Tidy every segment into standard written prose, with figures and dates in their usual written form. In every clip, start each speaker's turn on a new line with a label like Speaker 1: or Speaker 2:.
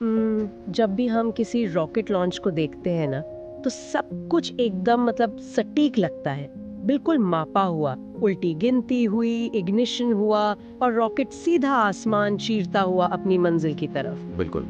Speaker 1: जब भी हम किसी रॉकेट लॉन्च को देखते हैं ना, तो सब कुछ एकदम मतलब सटीक लगता है, बिल्कुल मापा हुआ। उल्टी गिनती हुई, इग्निशन हुआ और रॉकेट सीधा आसमान चीरता हुआ अपनी मंजिल की तरफ।
Speaker 2: बिल्कुल।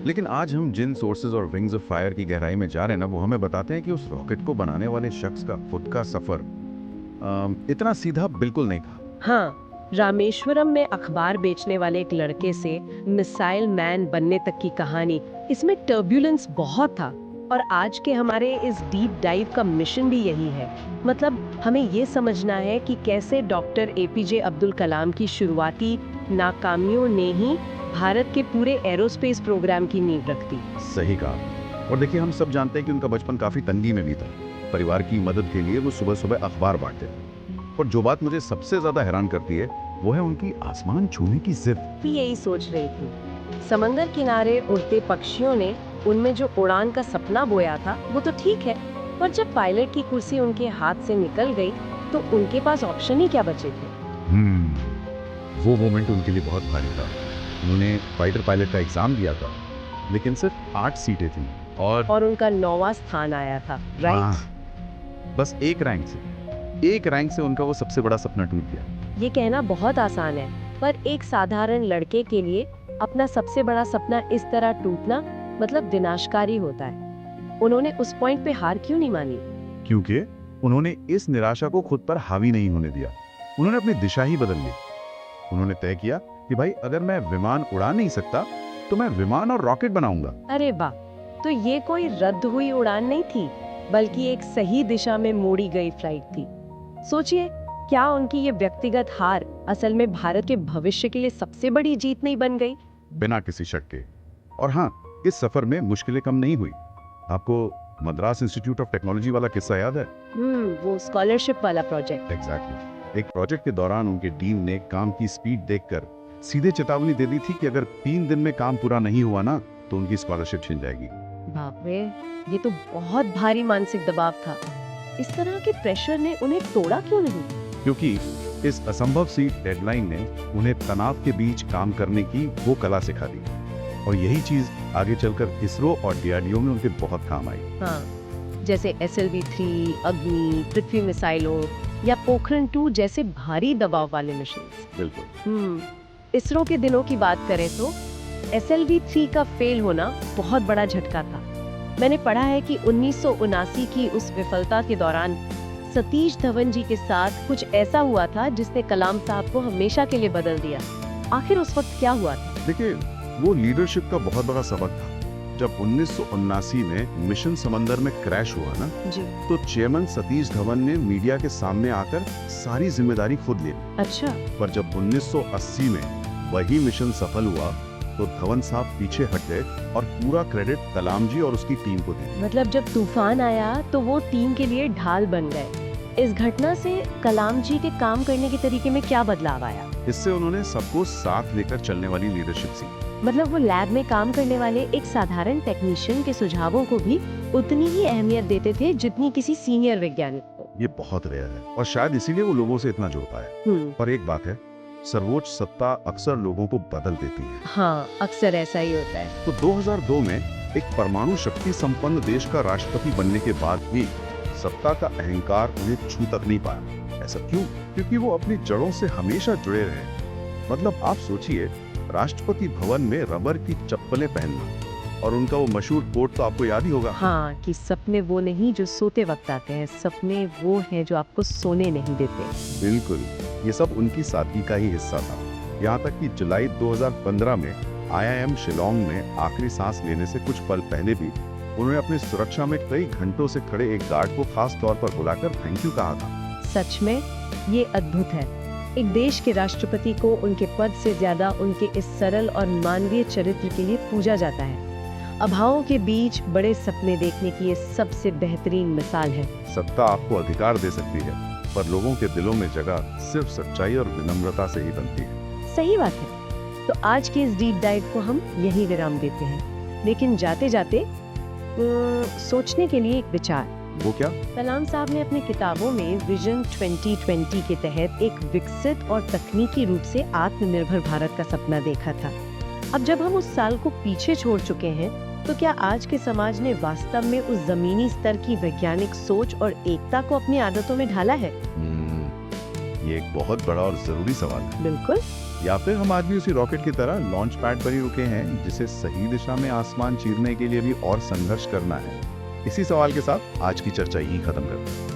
Speaker 2: लेकिन आज हम जिन सोर्सेज और विंग्स ऑफ फायर की गहराई में जा रहे हैं ना, वो हमें बताते हैं कि उस रॉकेट को बनाने वाले शख्स का खुद का सफर इतना सीधा बिल्कुल नहीं था।
Speaker 1: हाँ, रामेश्वरम में अखबार बेचने वाले एक लड़के से मिसाइल मैन बनने तक की कहानी, इसमें टर्ब्यूलेंस बहुत था। और आज के हमारे इस डीप डाइव का मिशन भी यही है। मतलब हमें ये समझना है कि कैसे डॉक्टर एपीजे अब्दुल कलाम की शुरुआती नाकामियों ने ही भारत के पूरे एरोस्पेस प्रोग्राम की नींव रख दी।
Speaker 2: सही कहा। और देखिए, हम सब जानते हैं कि उनका बचपन काफी तंगी में भी था। परिवार की मदद के लिए वो सुबह सुबह अखबार बांटते थे। और जो बात मुझे सबसे ज्यादा हैरान करती है वो है उनकी आसमान छूने की जिद।
Speaker 1: भी यही सोच रही थी। समंदर किनारे उड़ते पक्षियों ने उनमें जो उड़ान का सपना बोया था वो तो ठीक है, पर जब पायलट की कुर्सी उनके हाथ से निकल गई तो उनके पास ऑप्शन ही क्या बचे थे।
Speaker 2: वो मोमेंट उनके लिए बहुत भारी था। उन्होंने फाइटर पायलट का एग्जाम दिया था, लेकिन सिर्फ 8 सीटें थीं
Speaker 1: और उनका 9वां स्थान आया था, राइट?
Speaker 2: हाँ, बस एक रैंक से उनका वो सबसे बड़ा सपना टूट गया।
Speaker 1: ये कहना बहुत आसान है, पर एक साधारण लड़के के लिए अपना सबसे बड़ा सपना इस तरह टूटना मतलब विनाशकारी होता है। उन्होंने उस पॉइंट पे हार क्यों नहीं मानी?
Speaker 2: क्योंकि उन्होंने इस निराशा को खुद पर हावी नहीं होने दिया। उन्होंने अपनी दिशा ही बदल ली। उन्होंने तय किया कि भाई, अगर मैं विमान उड़ा नहीं सकता तो मैं विमान और रॉकेट बनाऊंगा।
Speaker 1: अरे वाह! तो ये कोई रद्द हुई उड़ान नहीं थी, बल्कि एक सही दिशा में मोड़ी गई फ्लाइट थी। सोचिए, क्या उनकी ये व्यक्तिगत हार असल में भारत के भविष्य के लिए सबसे बड़ी जीत नहीं बन गई?
Speaker 2: बिना किसी शक के। और हाँ, इस सफर में मुश्किलें कम नहीं हुई। आपको मद्रास इंस्टीट्यूट ऑफ टेक्नोलॉजी वाला किस्सा याद है?
Speaker 1: वो स्कॉलरशिप वाला प्रोजेक्ट।
Speaker 2: एग्जैक्टली। एक प्रोजेक्ट के दौरान उनकी टीम ने काम की स्पीड देखकर सीधे चेतावनी दे दी थी कि अगर 3 दिन में काम पूरा नहीं हुआ ना, तो उनकी स्कॉलरशिप छिन जाएगी।
Speaker 1: बाप रे, ये तो बहुत भारी मानसिक दबाव था। इस तरह के प्रेशर ने उन्हें तोड़ा क्यों नहीं?
Speaker 2: क्योंकि इस असंभव सी डेडलाइन ने उन्हें तनाव के बीच काम करने की वो कला सिखा दी। और यही चीज आगे चलकर इसरो और डीआरडीओ में उनके बहुत काम आई।
Speaker 1: हाँ, जैसे SLV-3, अग्नि, पृथ्वी मिसाइलों या पोखरण 2 जैसे भारी दबाव वाले मिशन।
Speaker 2: बिल्कुल।
Speaker 1: इसरो के दिनों की बात करें तो SLV-3 का फेल होना बहुत बड़ा झटका था। मैंने पढ़ा है कि 1979 की उस विफलता के दौरान सतीश धवन जी के साथ कुछ ऐसा हुआ था जिसने कलाम साहब को हमेशा के लिए बदल दिया। आखिर उस वक्त क्या हुआ था?
Speaker 2: देखिए, वो लीडरशिप का बहुत बड़ा सबक था। जब 1979 में मिशन समंदर में क्रैश हुआ ना,
Speaker 1: जी।
Speaker 2: तो चेयरमैन सतीश धवन ने मीडिया के सामने आकर सारी जिम्मेदारी खुद ली।
Speaker 1: अच्छा।
Speaker 2: पर जब 1980 में वही मिशन सफल हुआ तो धवन साहब पीछे हट गए और पूरा क्रेडिट कलाम जी और उसकी टीम को दिया।
Speaker 1: मतलब जब तूफान आया तो वो टीम के लिए ढाल बन गए। इस घटना से कलाम जी के काम करने के तरीके में क्या बदलाव आया?
Speaker 2: इससे उन्होंने सबको साथ लेकर चलने वाली लीडरशिप सीखी।
Speaker 1: मतलब वो लैब में काम करने वाले एक साधारण टेक्नीशियन के सुझावों को भी उतनी ही अहमियत देते थे जितनी किसी सीनियर वैज्ञानिक को।
Speaker 2: ये बहुत रेयर है और शायद इसीलिए वो लोगों से इतना जुड़ पाए। पर एक बात है, सर्वोच्च सत्ता अक्सर लोगों को बदल देती है।
Speaker 1: हाँ, अक्सर ऐसा ही होता है।
Speaker 2: तो 2002 में एक परमाणु शक्ति संपन्न देश का राष्ट्रपति बनने के बाद भी सत्ता का अहंकार उन्हें छू तक नहीं पाया। ऐसा क्यों? क्योंकि वो अपनी जड़ों से हमेशा जुड़े रहे। मतलब आप सोचिए, राष्ट्रपति भवन में रबर की चप्पलें पहनना, और उनका वो मशहूर कोट तो आपको याद ही होगा।
Speaker 1: हाँ, कि सपने वो नहीं जो सोते वक्त आते हैं, सपने वो हैं जो आपको सोने नहीं देते।
Speaker 2: बिल्कुल, ये सब उनकी सादगी का ही हिस्सा था। यहाँ तक कि जुलाई 2015 में IIM शिलोंग में आखिरी सांस लेने से कुछ पल पहले भी उन्होंने अपनी सुरक्षा में कई घंटों से खड़े एक गार्ड को खास तौर पर बुलाकर थैंक यू कहा था।
Speaker 1: सच में ये अद्भुत है। एक देश के राष्ट्रपति को उनके पद से ज्यादा उनके इस सरल और मानवीय चरित्र के लिए पूजा जाता है। अभावों के बीच बड़े सपने देखने की ये सबसे बेहतरीन मिसाल है।
Speaker 2: सत्ता आपको अधिकार दे सकती है, पर लोगों के दिलों में जगह सिर्फ सच्चाई और विनम्रता से ही बनती है।
Speaker 1: सही बात है। तो आज के इस डीप डाइव को हम यही विराम देते हैं, लेकिन जाते जाते सोचने के लिए एक विचार।
Speaker 2: वो क्या?
Speaker 1: कलाम साहब ने अपनी किताबों में विजन 2020 के तहत एक विकसित और तकनीकी रूप से आत्मनिर्भर भारत का सपना देखा था। अब जब हम उस साल को पीछे छोड़ चुके हैं, तो क्या आज के समाज ने वास्तव में उस जमीनी स्तर की वैज्ञानिक सोच और एकता को अपनी आदतों में ढाला है?
Speaker 2: ये एक बहुत बड़ा और जरूरी सवाल है।
Speaker 1: बिल्कुल।
Speaker 2: या फिर हम आज भी उसी रॉकेट की तरह लॉन्च पैड पर ही रुके हैं, जिसे सही दिशा में आसमान चीरने के लिए भी और संघर्ष करना है। इसी सवाल के साथ आज की चर्चा यहीं खत्म करते हैं।